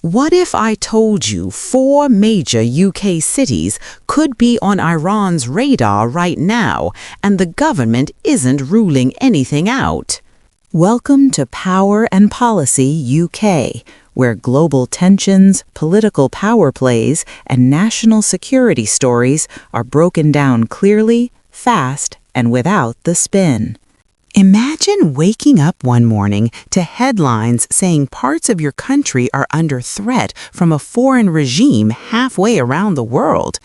What if I told you 4 major UK cities could be on Iran's radar right now, and the government isn't ruling anything out? Welcome to Power and Policy UK, where global tensions, political power plays, and national security stories are broken down clearly, fast, and without the spin. Imagine waking up one morning to headlines saying parts of your country are under threat from a foreign regime halfway around the world.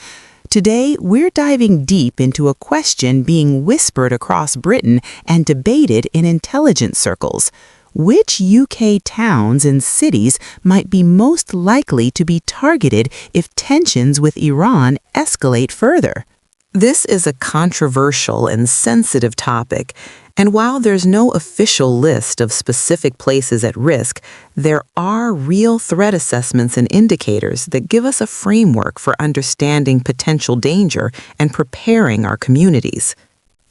Today, we're diving deep into a question being whispered across Britain and debated in intelligence circles. Which UK towns and cities might be most likely to be targeted if tensions with Iran escalate further? This is a controversial and sensitive topic, and while there's no official list of specific places at risk, there are real threat assessments and indicators that give us a framework for understanding potential danger and preparing our communities.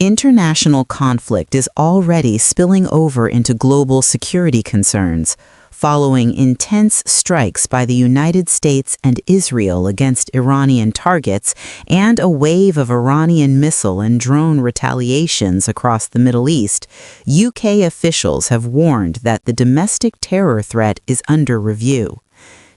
International conflict is already spilling over into global security concerns, following intense strikes by the United States and Israel against Iranian targets and a wave of Iranian missile and drone retaliations across the Middle East. UK officials have warned that the domestic terror threat is under review.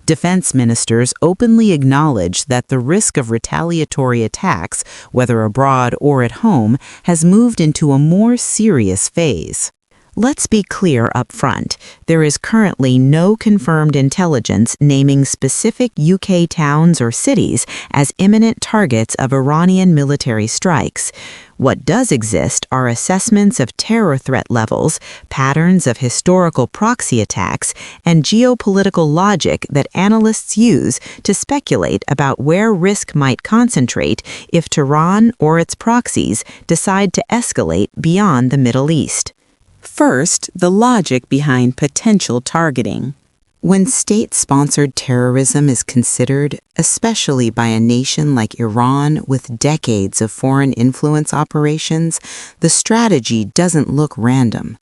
Defense ministers openly acknowledge that the risk of retaliatory attacks, whether abroad or at home, has moved into a more serious phase. Let's be clear up front. There is currently no confirmed intelligence naming specific UK towns or cities as imminent targets of Iranian military strikes. What does exist are assessments of terror threat levels, patterns of historical proxy attacks, and geopolitical logic that analysts use to speculate about where risk might concentrate if Tehran or its proxies decide to escalate beyond the Middle East. First, the logic behind potential targeting. When state-sponsored terrorism is considered, especially by a nation like Iran with decades of foreign influence operations, the strategy doesn't look random.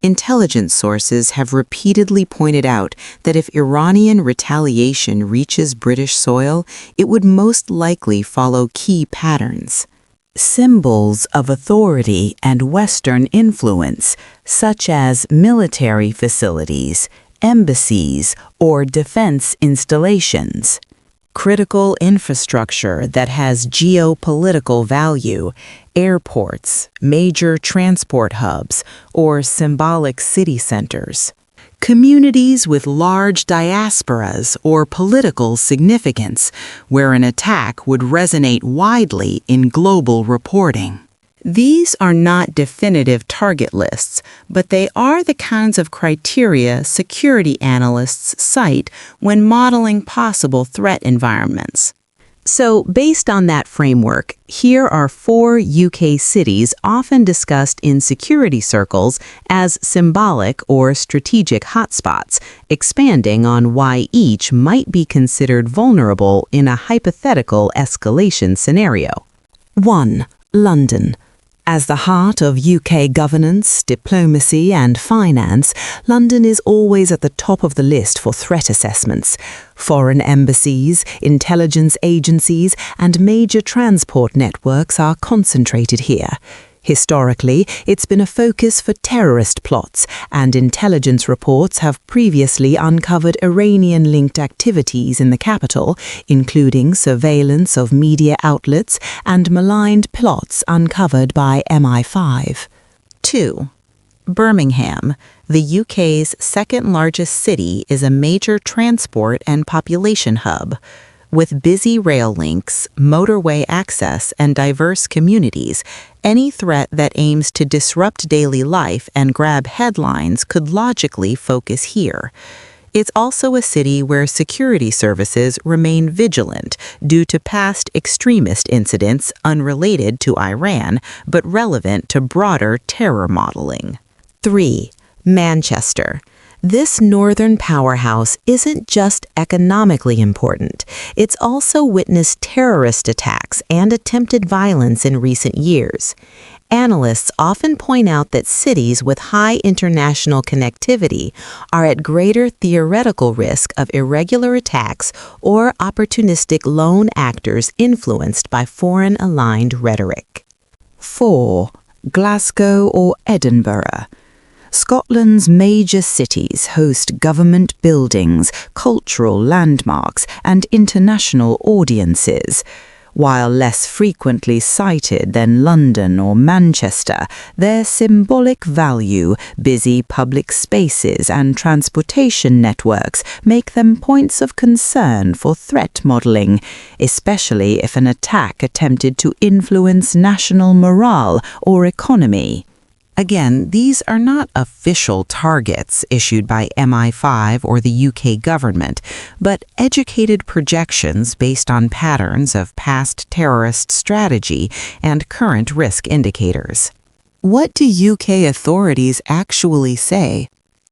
Intelligence sources have repeatedly pointed out that if Iranian retaliation reaches British soil, it would most likely follow key patterns. Symbols of authority and Western influence, such as military facilities, embassies, or defense installations. Critical infrastructure that has geopolitical value, airports, major transport hubs, or symbolic city centers. Communities with large diasporas or political significance, where an attack would resonate widely in global reporting. These are not definitive target lists, but they are the kinds of criteria security analysts cite when modeling possible threat environments. So, based on that framework, here are 4 UK cities often discussed in security circles as symbolic or strategic hotspots, expanding on why each might be considered vulnerable in a hypothetical escalation scenario. 1. London. As the heart of UK governance, diplomacy, and finance, London is always at the top of the list for threat assessments. Foreign embassies, intelligence agencies, and major transport networks are concentrated here. Historically, it's been a focus for terrorist plots, and intelligence reports have previously uncovered Iranian-linked activities in the capital, including surveillance of media outlets and maligned plots uncovered by MI5. 2. Birmingham, the UK's second-largest city, is a major transport and population hub. With busy rail links, motorway access, and diverse communities, any threat that aims to disrupt daily life and grab headlines could logically focus here. It's also a city where security services remain vigilant due to past extremist incidents unrelated to Iran, but relevant to broader terror modeling. 3. Manchester. This northern powerhouse isn't just economically important. It's also witnessed terrorist attacks and attempted violence in recent years. Analysts often point out that cities with high international connectivity are at greater theoretical risk of irregular attacks or opportunistic lone actors influenced by foreign-aligned rhetoric. 4. Glasgow or Edinburgh. Scotland's major cities host government buildings, cultural landmarks, and international audiences. While less frequently cited than London or Manchester, their symbolic value, busy public spaces, and transportation networks make them points of concern for threat modeling, especially if an attack attempted to influence national morale or economy. Again, these are not official targets issued by MI5 or the UK government, but educated projections based on patterns of past terrorist strategy and current risk indicators. What do UK authorities actually say?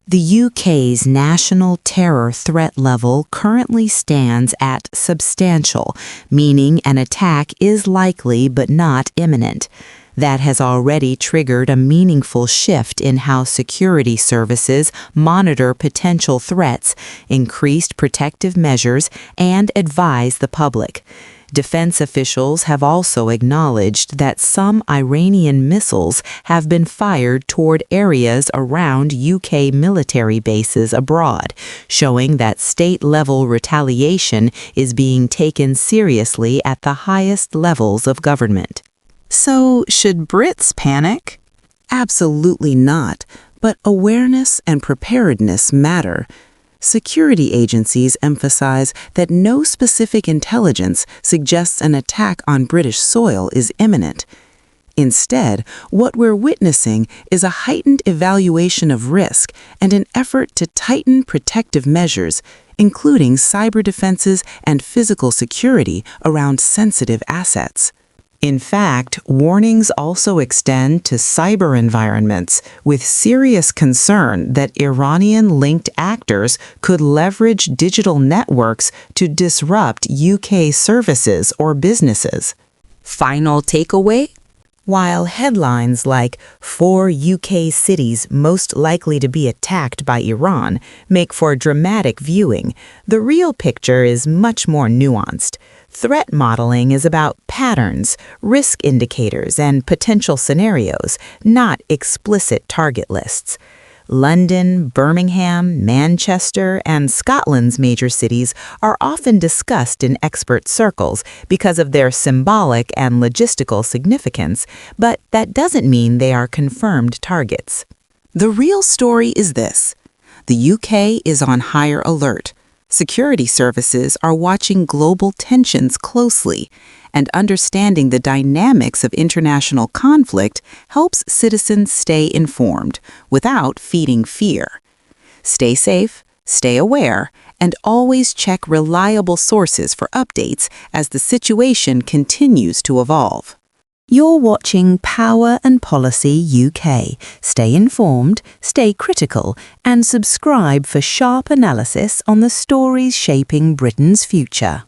The UK's national terror threat level currently stands at substantial, meaning an attack is likely but not imminent. That has already triggered a meaningful shift in how security services monitor potential threats, increased protective measures, and advise the public. Defense officials have also acknowledged that some Iranian missiles have been fired toward areas around UK military bases abroad, showing that state-level retaliation is being taken seriously at the highest levels of government. So, should Brits panic? Absolutely not, but awareness and preparedness matter. Security agencies emphasize that no specific intelligence suggests an attack on British soil is imminent. Instead, what we're witnessing is a heightened evaluation of risk and an effort to tighten protective measures, including cyber defenses and physical security around sensitive assets. In fact, warnings also extend to cyber environments, with serious concern that Iranian-linked actors could leverage digital networks to disrupt UK services or businesses. Final takeaway? While headlines like 4 UK cities most likely to be attacked by Iran make for dramatic viewing, the real picture is much more nuanced. Threat modeling is about patterns, risk indicators, and potential scenarios, not explicit target lists. London, Birmingham, Manchester, and Scotland's major cities are often discussed in expert circles because of their symbolic and logistical significance, but that doesn't mean they are confirmed targets. The real story is this: the UK is on higher alert. Security services are watching global tensions closely, and understanding the dynamics of international conflict helps citizens stay informed without feeding fear. Stay safe, stay aware, and always check reliable sources for updates as the situation continues to evolve. You're watching Power and Policy UK. Stay informed, stay critical, and subscribe for sharp analysis on the stories shaping Britain's future.